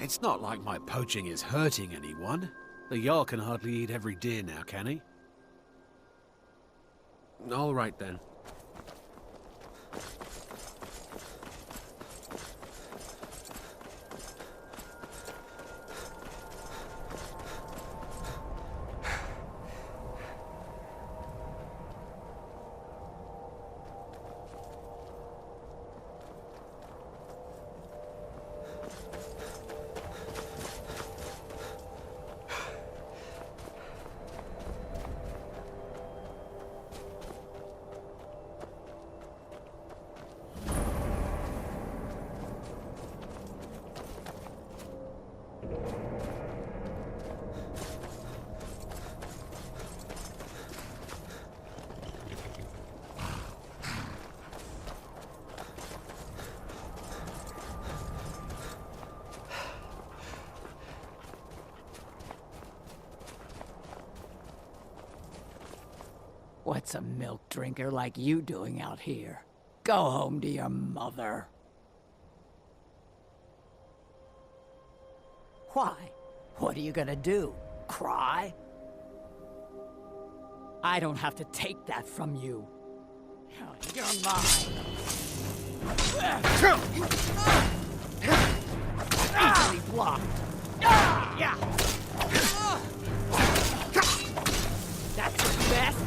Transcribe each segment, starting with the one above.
It's not like my poaching is hurting anyone. The Jarl can hardly eat every deer now, can he? All right then. What's a milk drinker like you doing out here? Go home to your mother. Why? What are you gonna do? Cry? I don't have to take that from you. You're mine. Easily blocked. Yeah. That's the best.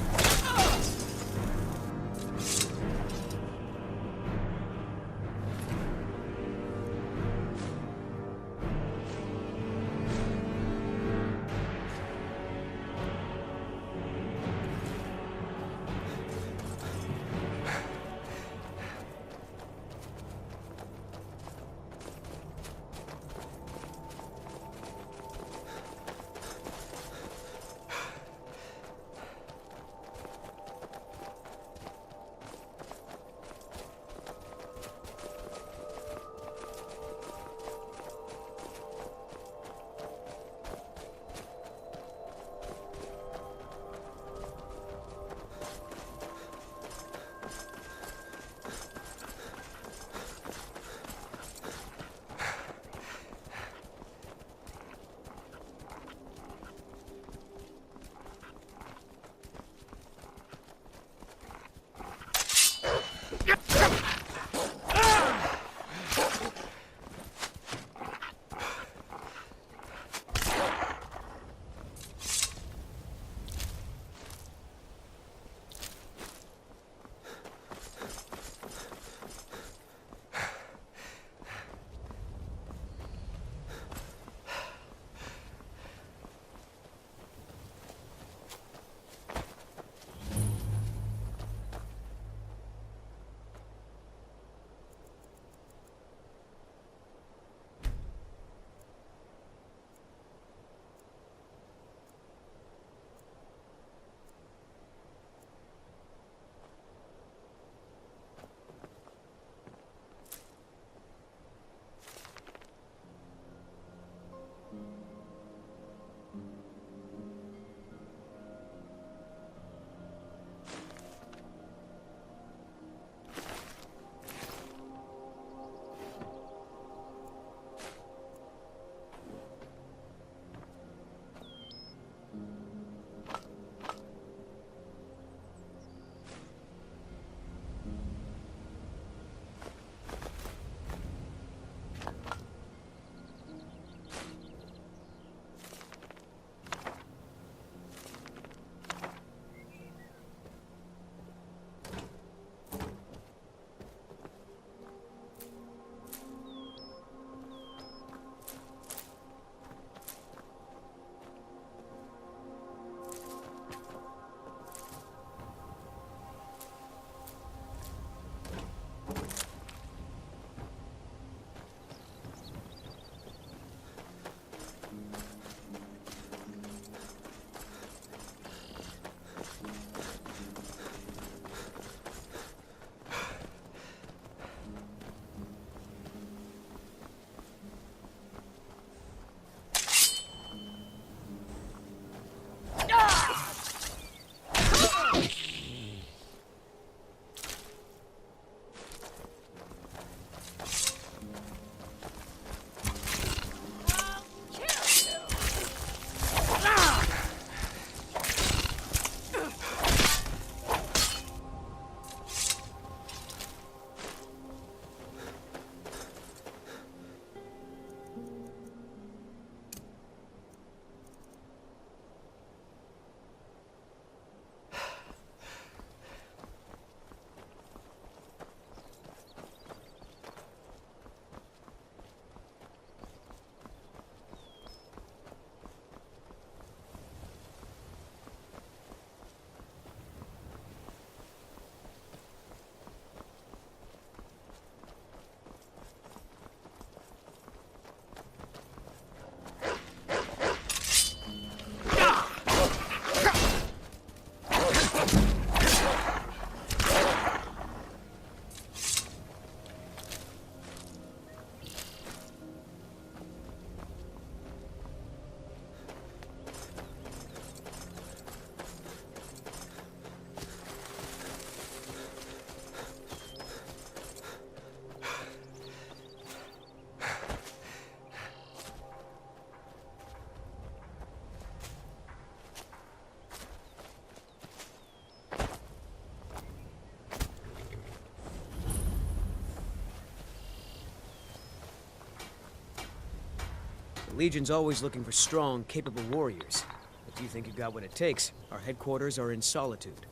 The Legion's always looking for strong, capable warriors. If you think you got what it takes, our headquarters are in Solitude.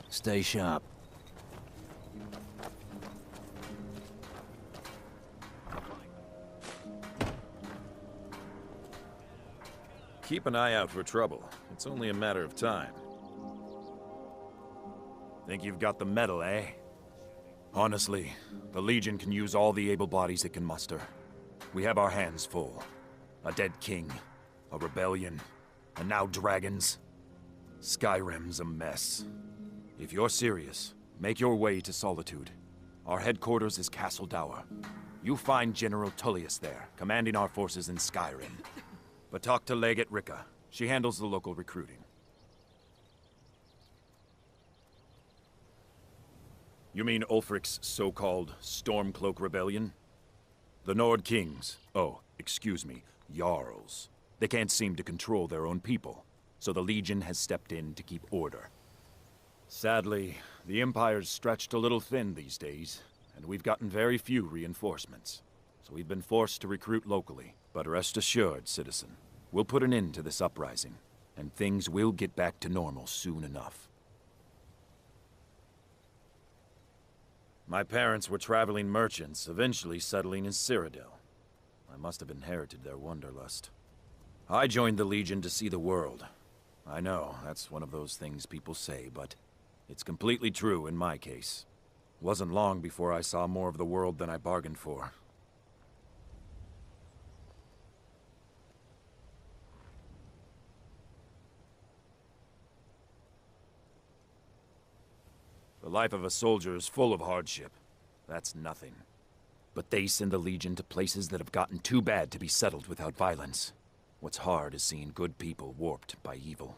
Stay sharp. Keep an eye out for trouble. It's only a matter of time. Think you've got the metal, eh? Honestly, the Legion can use all the able bodies it can muster. We have our hands full. A dead king, a rebellion, and now dragons. Skyrim's a mess. If you're serious, make your way to Solitude. Our headquarters is Castle Dower. You find General Tullius there, commanding our forces in Skyrim. But talk to Legate Ricka. She handles the local recruiting. You mean Ulfric's so-called Stormcloak Rebellion? The Nord Kings, excuse me, Jarls. They can't seem to control their own people, so the Legion has stepped in to keep order. Sadly, the Empire's stretched a little thin these days, and we've gotten very few reinforcements. So we've been forced to recruit locally. But rest assured, citizen, we'll put an end to this uprising, and things will get back to normal soon enough. My parents were traveling merchants, eventually settling in Cyrodiil. I must have inherited their wanderlust. I joined the Legion to see the world. I know, that's one of those things people say, but it's completely true in my case. It wasn't long before I saw more of the world than I bargained for. The life of a soldier is full of hardship. That's nothing. But they send the Legion to places that have gotten too bad to be settled without violence. What's hard is seeing good people warped by evil.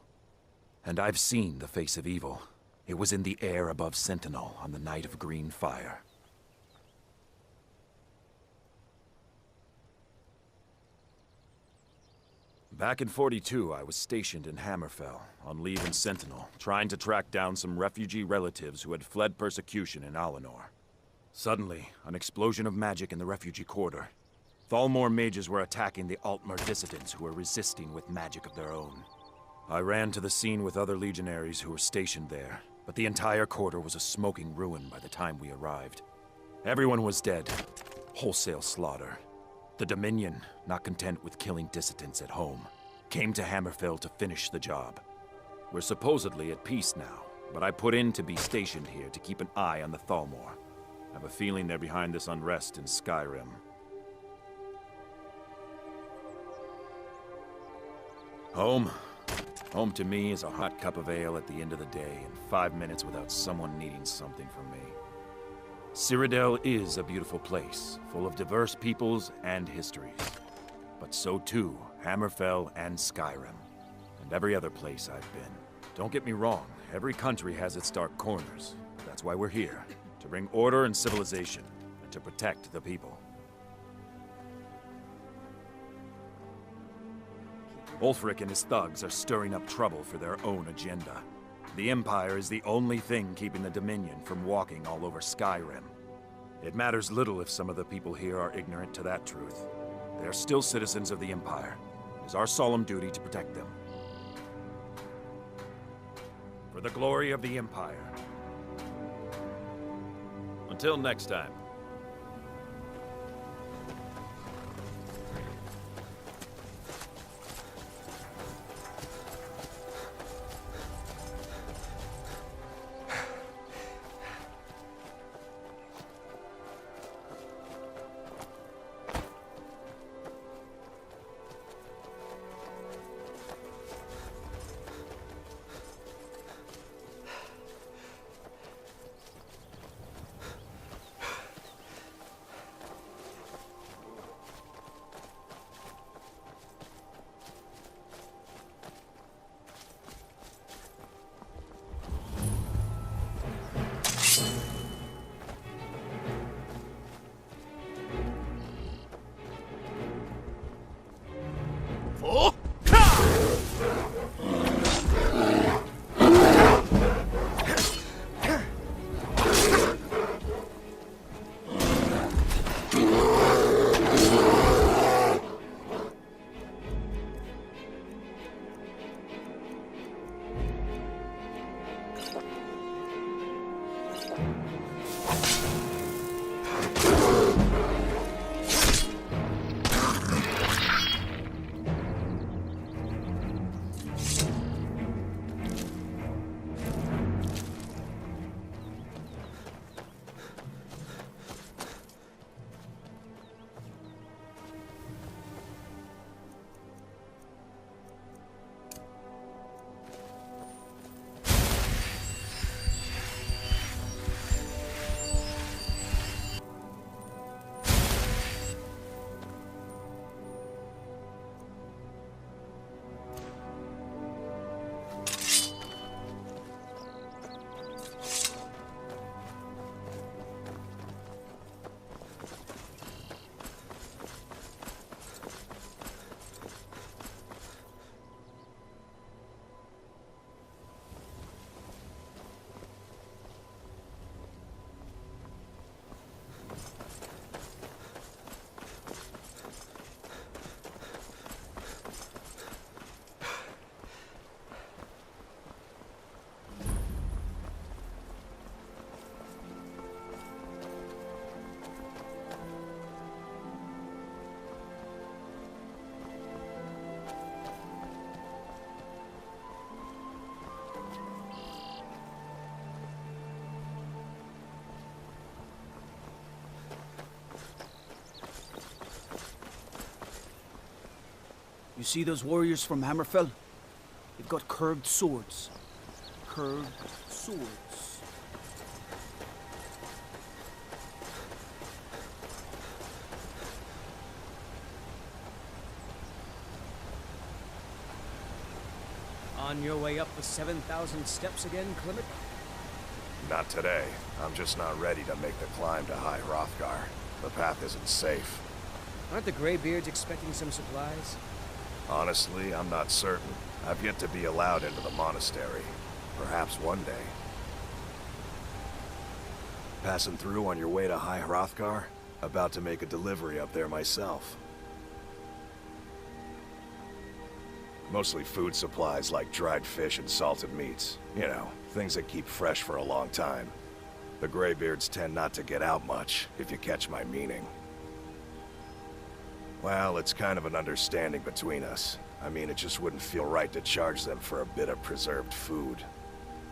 And I've seen the face of evil. It was in the air above Sentinel on the night of Green Fire. Back in 42, I was stationed in Hammerfell, on leave in Sentinel, trying to track down some refugee relatives who had fled persecution in Alinor. Suddenly, an explosion of magic in the refugee quarter. Thalmor mages were attacking the Altmer dissidents who were resisting with magic of their own. I ran to the scene with other legionaries who were stationed there, but the entire quarter was a smoking ruin by the time we arrived. Everyone was dead. Wholesale slaughter. The Dominion, not content with killing dissidents at home, came to Hammerfell to finish the job. We're supposedly at peace now, but I put in to be stationed here to keep an eye on the Thalmor. I have a feeling they're behind this unrest in Skyrim. Home? Home to me is a hot cup of ale at the end of the day and 5 minutes without someone needing something from me. Cyrodiil is a beautiful place, full of diverse peoples and histories. But so too, Hammerfell and Skyrim, and every other place I've been. Don't get me wrong, every country has its dark corners. That's why we're here, to bring order and civilization, and to protect the people. Ulfric and his thugs are stirring up trouble for their own agenda. The Empire is the only thing keeping the Dominion from walking all over Skyrim. It matters little if some of the people here are ignorant to that truth. They are still citizens of the Empire. It is our solemn duty to protect them. For the glory of the Empire. Until next time. You see those warriors from Hammerfell? They've got curved swords. Curved swords. On your way up the 7,000 steps again, Clement? Not today. I'm just not ready to make the climb to High Hrothgar. The path isn't safe. Aren't the Greybeards expecting some supplies? Honestly, I'm not certain. I've yet to be allowed into the monastery. Perhaps one day. Passing through on your way to High Hrothgar? About to make a delivery up there myself. Mostly food supplies like dried fish and salted meats. You know, things that keep fresh for a long time. The Greybeards tend not to get out much, if you catch my meaning. Well, it's kind of an understanding between us. I mean, it just wouldn't feel right to charge them for a bit of preserved food.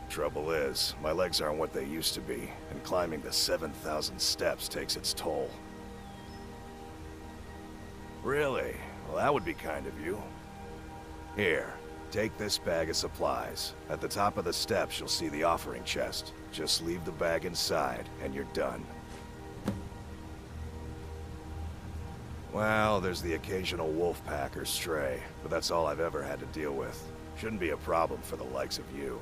Trouble is, my legs aren't what they used to be, and climbing the 7,000 steps takes its toll. Really? Well, that would be kind of you. Here, take this bag of supplies. At the top of the steps, you'll see the offering chest. Just leave the bag inside, and you're done. Well, there's the occasional wolf pack or stray, but that's all I've ever had to deal with. Shouldn't be a problem for the likes of you.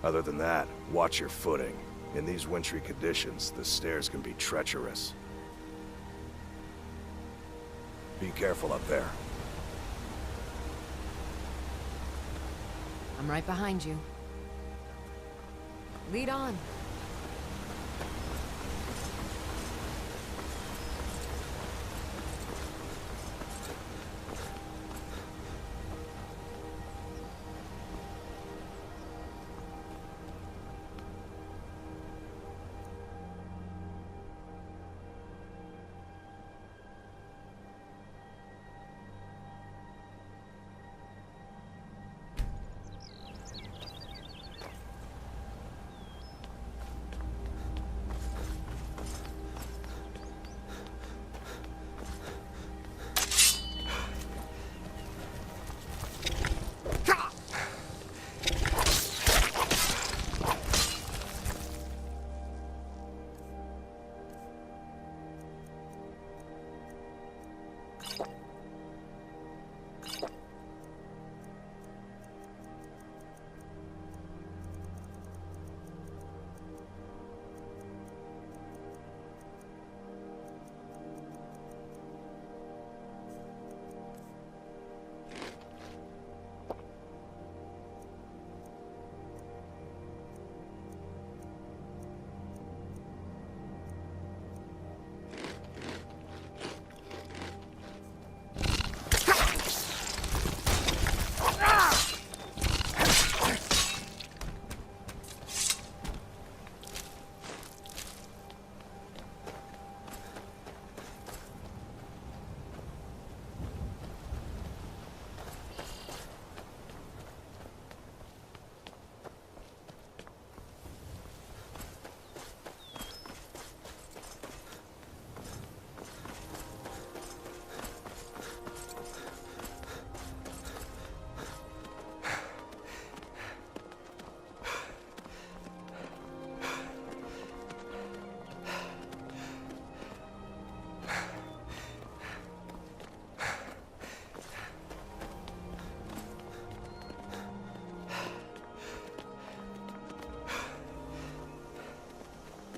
Other than that, watch your footing. In these wintry conditions, the stairs can be treacherous. Be careful up there. I'm right behind you. Lead on.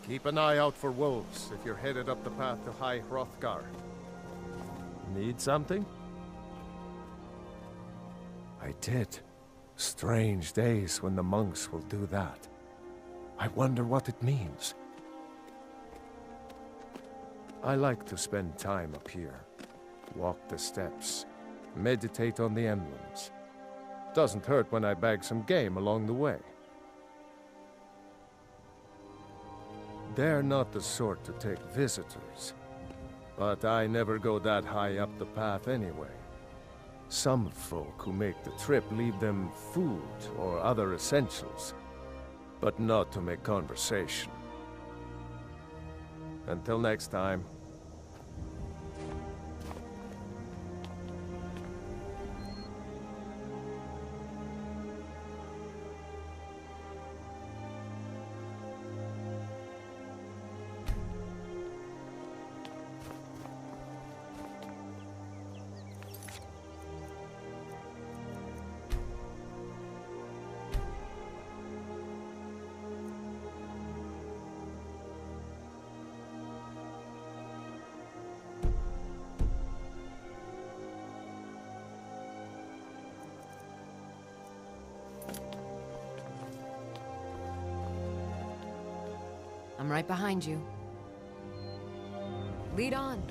Keep an eye out for wolves if you're headed up the path to High Hrothgar. Need something? I did. Strange days when the monks will do that. I wonder what it means. I like to spend time up here. Walk the steps. Meditate on the emblems. Doesn't hurt when I bag some game along the way. They're not the sort to take visitors. But I never go that high up the path anyway. Some folk who make the trip leave them food or other essentials, but not to make conversation. Until next time. I'm right behind you. Lead on.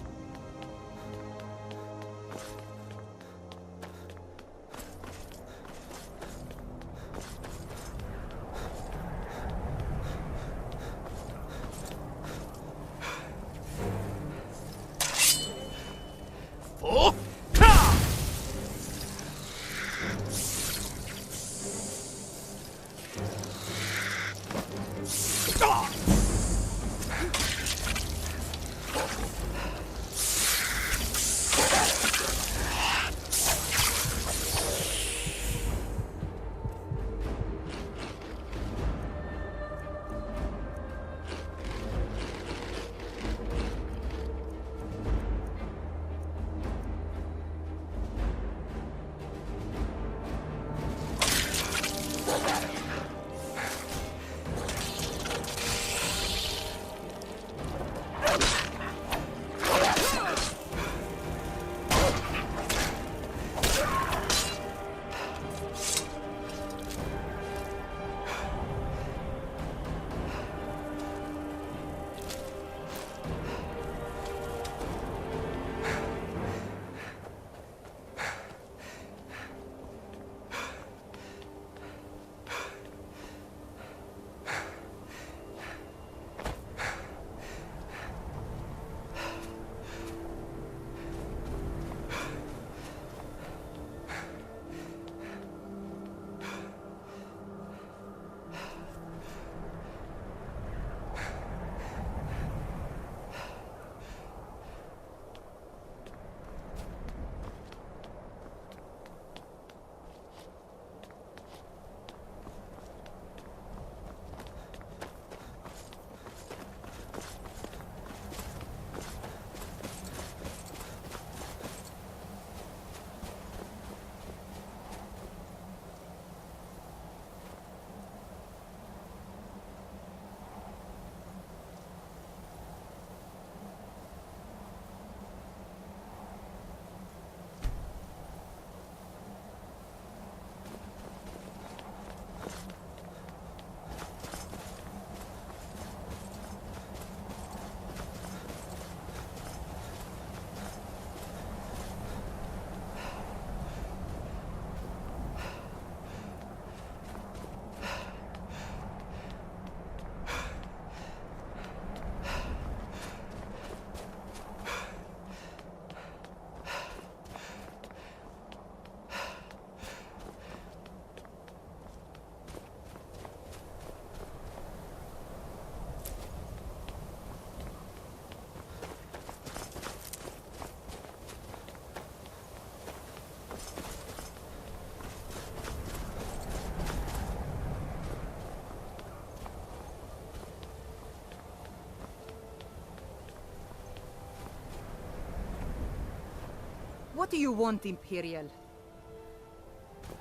What do you want, Imperial?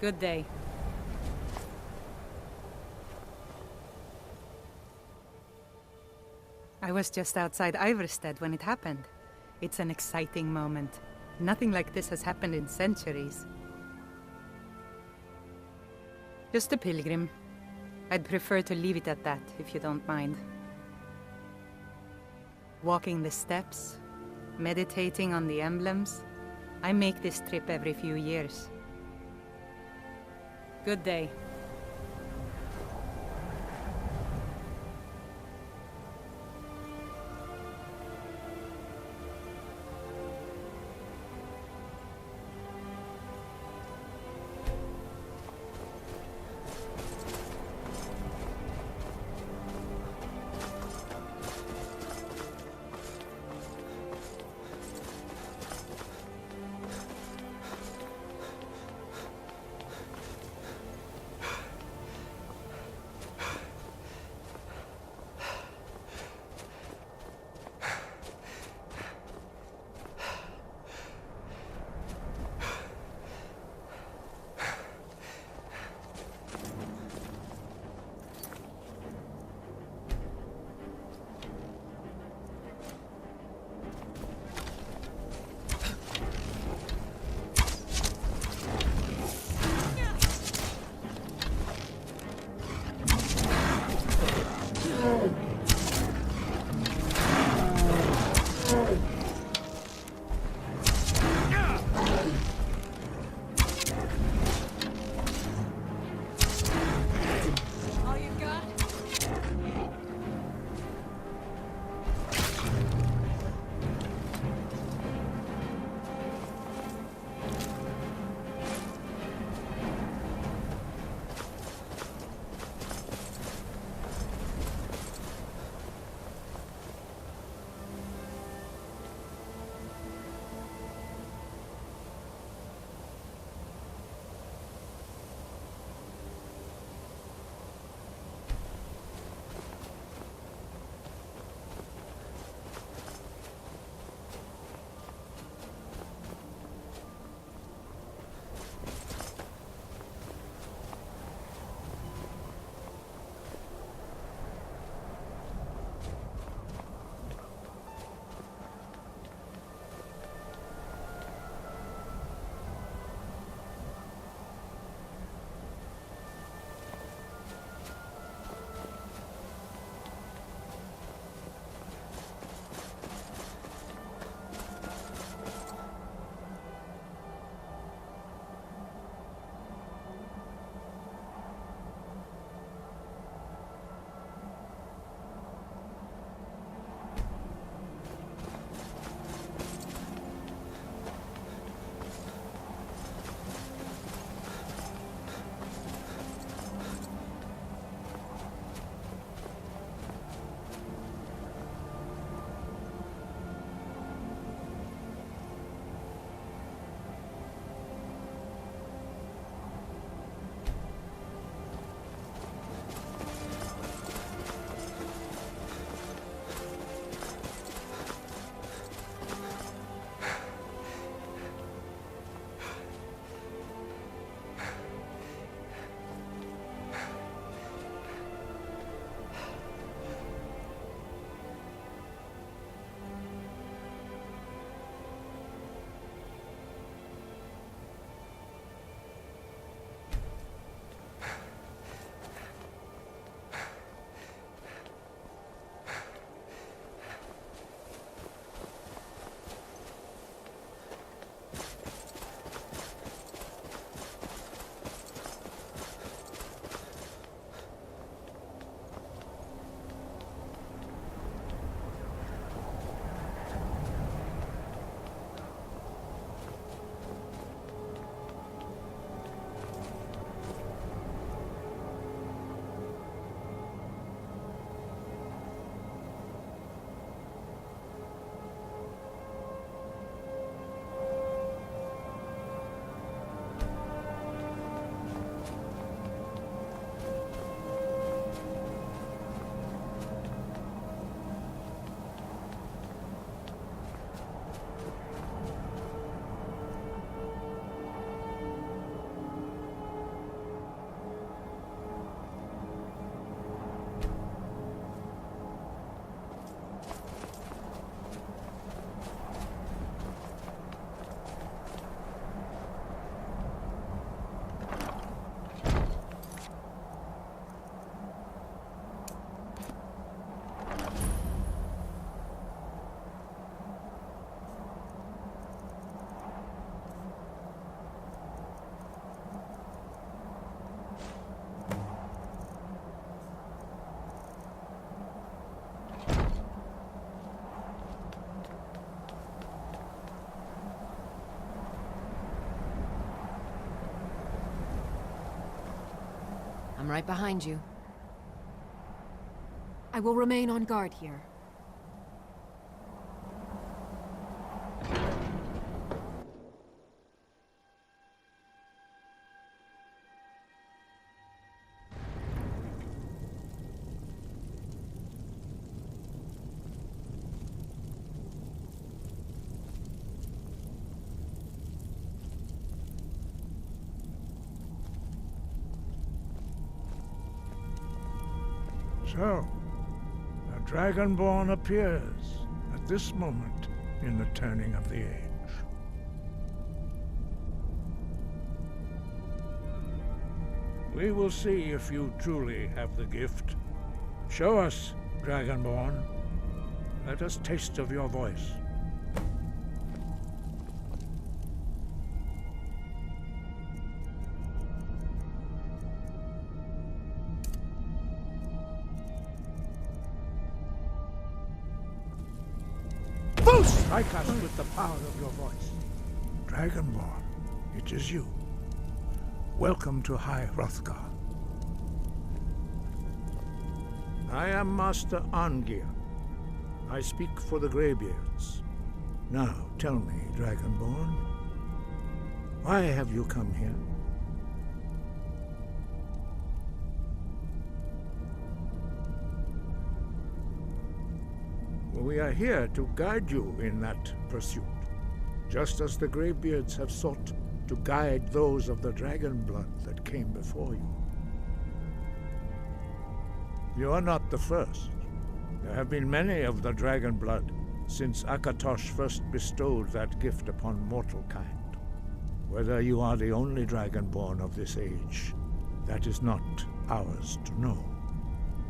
Good day. I was just outside Iverstead when it happened. It's an exciting moment. Nothing like this has happened in centuries. Just a pilgrim. I'd prefer to leave it at that, if you don't mind. Walking the steps, meditating on the emblems. I make this trip every few years. Good day. I'm right behind you. I will remain on guard here. So, a Dragonborn appears at this moment in the turning of the age. We will see if you truly have the gift. Show us, Dragonborn. Let us taste of your voice. Strike us with the power of your voice. Dragonborn, it is you. Welcome to High Hrothgar. I am Master Arngeir. I speak for the Greybeards. Now, tell me, Dragonborn, why have you come here? We are here to guide you in that pursuit, just as the Greybeards have sought to guide those of the dragon blood that came before you. You are not the first. There have been many of the dragon blood since Akatosh first bestowed that gift upon mortal kind. Whether you are the only dragonborn of this age, that is not ours to know.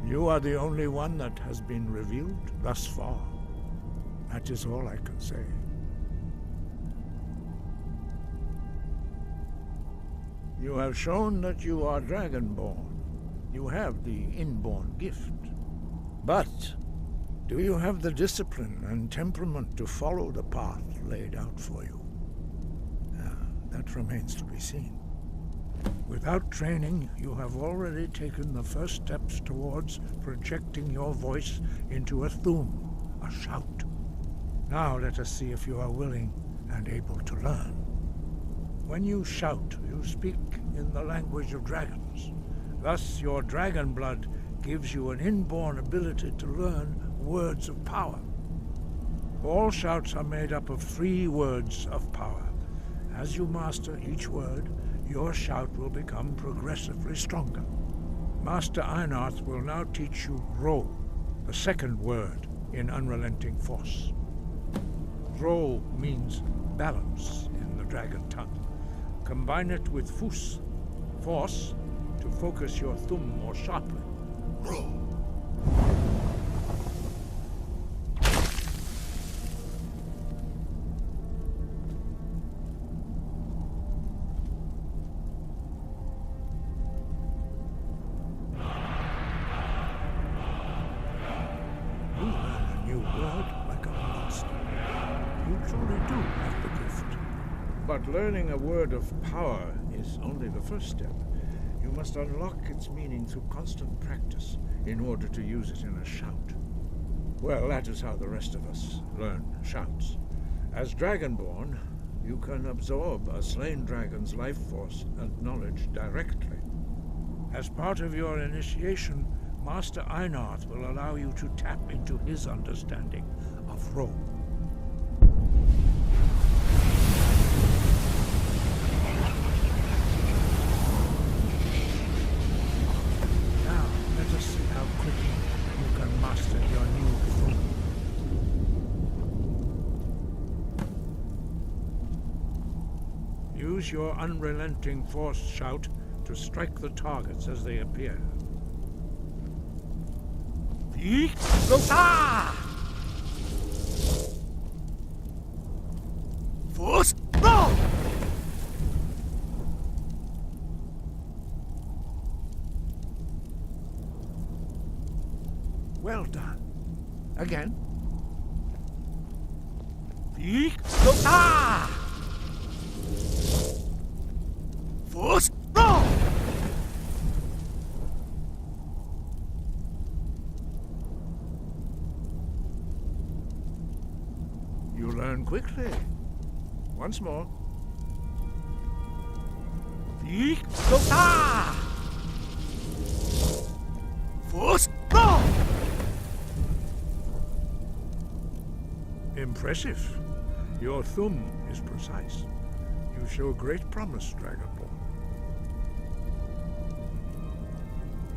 You are the only one that has been revealed thus far. That is all I can say. You have shown that you are Dragonborn. You have the inborn gift. But do you have the discipline and temperament to follow the path laid out for you? That remains to be seen. Without training, you have already taken the first steps towards projecting your voice into a thum, a shout. Now let us see if you are willing and able to learn. When you shout, you speak in the language of dragons. Thus, your dragon blood gives you an inborn ability to learn words of power. All shouts are made up of 3 words of power. As you master each word, your shout will become progressively stronger. Master Einarth will now teach you Ro, the second word in Unrelenting Force. Ro means balance in the dragon tongue. Combine it with Fus, force, to focus your thumb more sharply. Ro. Learning a word of power is only the first step. You must unlock its meaning through constant practice in order to use it in a shout. Well, that is how the rest of us learn shouts. As Dragonborn, you can absorb a slain dragon's life force and knowledge directly. As part of your initiation, Master Einarth will allow you to tap into his understanding of Ro. Use your unrelenting force shout to strike the targets as they appear. Force roll! Well done. Again. Force roll! learn quickly. Once more. Yeek! Ah! Force! Go! Impressive. Your thumb is precise. You show great promise, Dragonborn.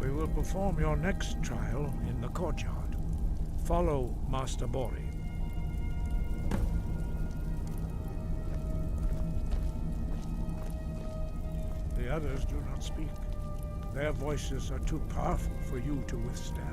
We will perform your next trial in the courtyard. Follow Master Bori. The others do not speak. Their voices are too powerful for you to withstand.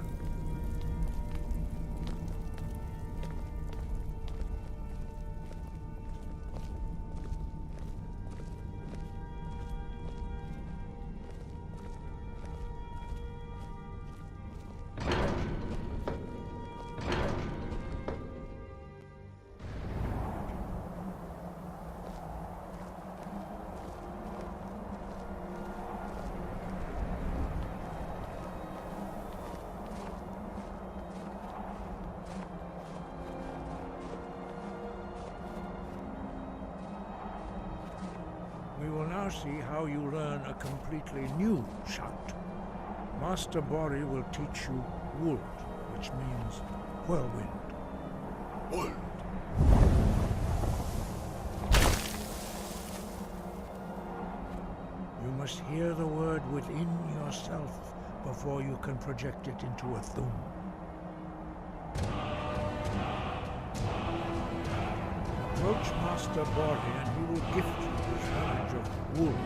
We will now see how you learn a completely new shout. Master Bori will teach you Wold, which means whirlwind. Wold. You must hear the word within yourself before you can project it into a thum. Approach Master Bori and he will gift you his knowledge of wood.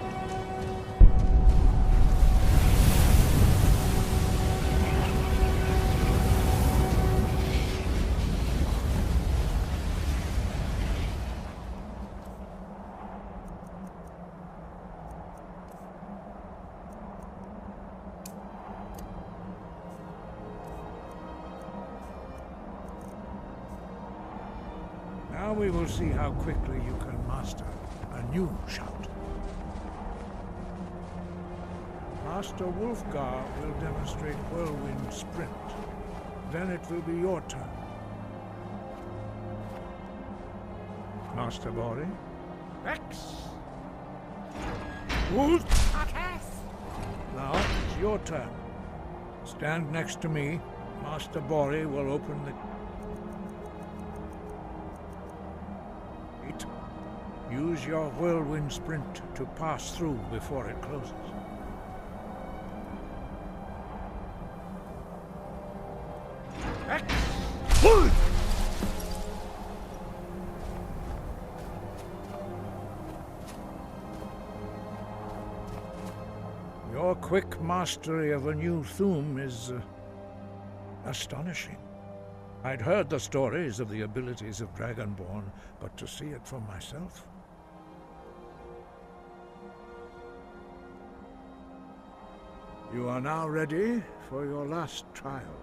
Now we will see how quickly you can master a new shout. Master Wolfgar will demonstrate Whirlwind Sprint. Then it will be your turn. Master Bori. X! Wolf! Now it's your turn. Stand next to me. Master Bori will open the... Use your whirlwind sprint to pass through before it closes. Your quick mastery of a new thum is astonishing. I'd heard the stories of the abilities of Dragonborn, but to see it for myself... You are now ready for your last trial.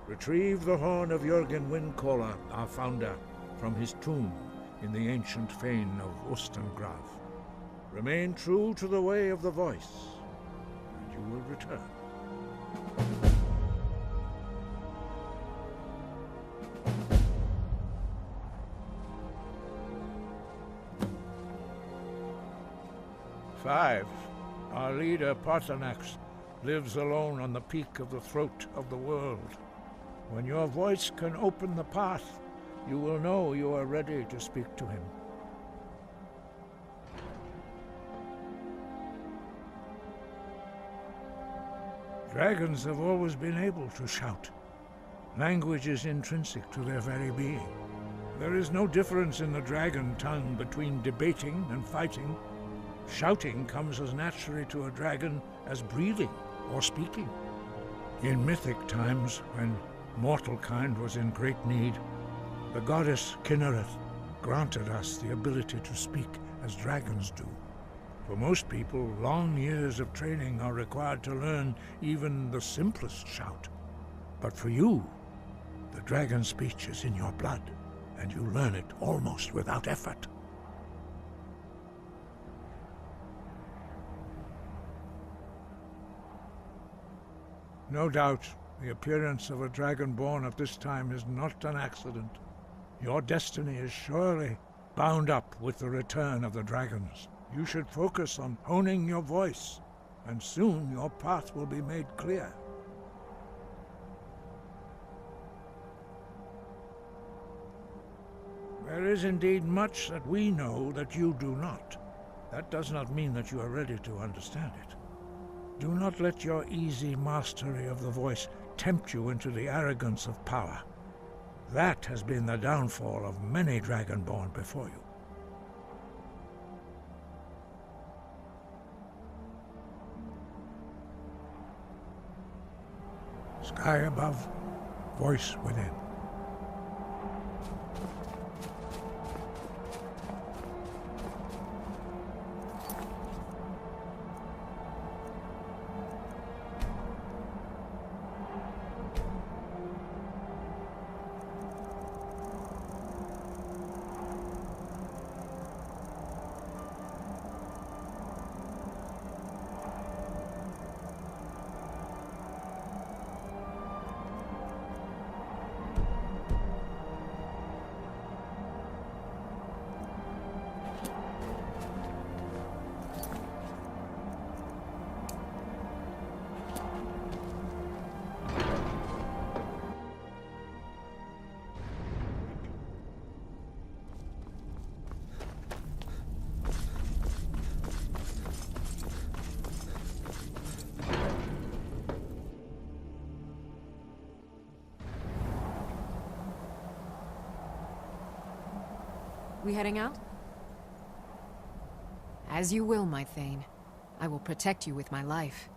Retrieve the horn of Jürgen Windcaller, our founder, from his tomb in the ancient fane of Ustengrav. Remain true to the way of the voice, and you will return. Five. Our leader, Parthenax, lives alone on the peak of the throat of the world. When your voice can open the path, you will know you are ready to speak to him. Dragons have always been able to shout. Language is intrinsic to their very being. There is no difference in the dragon tongue between debating and fighting. Shouting comes as naturally to a dragon as breathing or speaking. In mythic times, when mortal kind was in great need, the goddess Kinnereth granted us the ability to speak as dragons do. For most people, long years of training are required to learn even the simplest shout. But for you, the dragon speech is in your blood, and you learn it almost without effort. No doubt, the appearance of a dragonborn at this time is not an accident. Your destiny is surely bound up with the return of the dragons. You should focus on honing your voice, and soon your path will be made clear. There is indeed much that we know that you do not. That does not mean that you are ready to understand it. Do not let your easy mastery of the voice tempt you into the arrogance of power. That has been the downfall of many Dragonborn before you. Sky above, voice within. We heading out? As you will, my Thane. I will protect you with my life.